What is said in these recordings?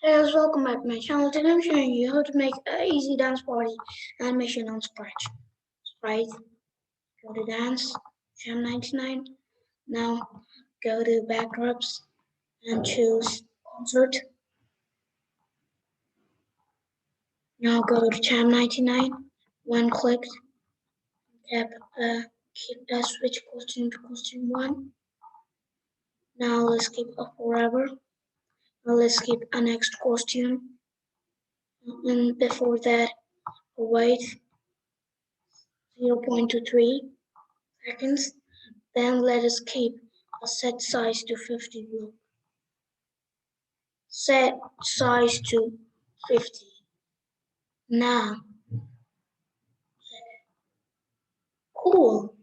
Hey guys, welcome back to my channel. Today I'm showing you how to make an easy dance party animation on Scratch. Right, go to dance, Jam 99. Now go to backdrops and choose concert. Now go to Jam 99. When clicked, tap switch costume to costume 1. Now let's keep a forever. Now let's keep a next costume. And before that, wait 0.23 seconds. Then let us keep a set size to 50 block. Set size to 50. Now, cool.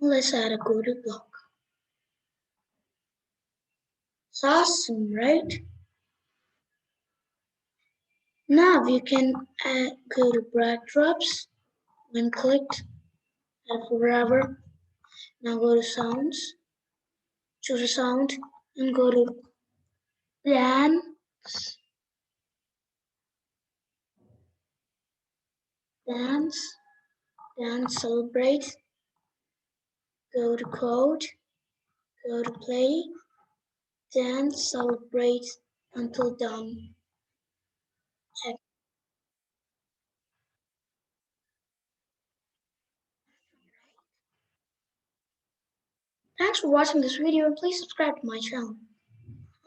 Let's add a good block. It's awesome, right? Now you can go to backdrops. When clicked, add forever. Now go to sounds, choose a sound, and go to dance, dance, dance, celebrate. Go to code, go to play, dance, celebrate until done. Check. Thanks for watching this video and please subscribe to my channel.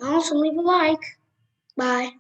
And also leave a like. Bye.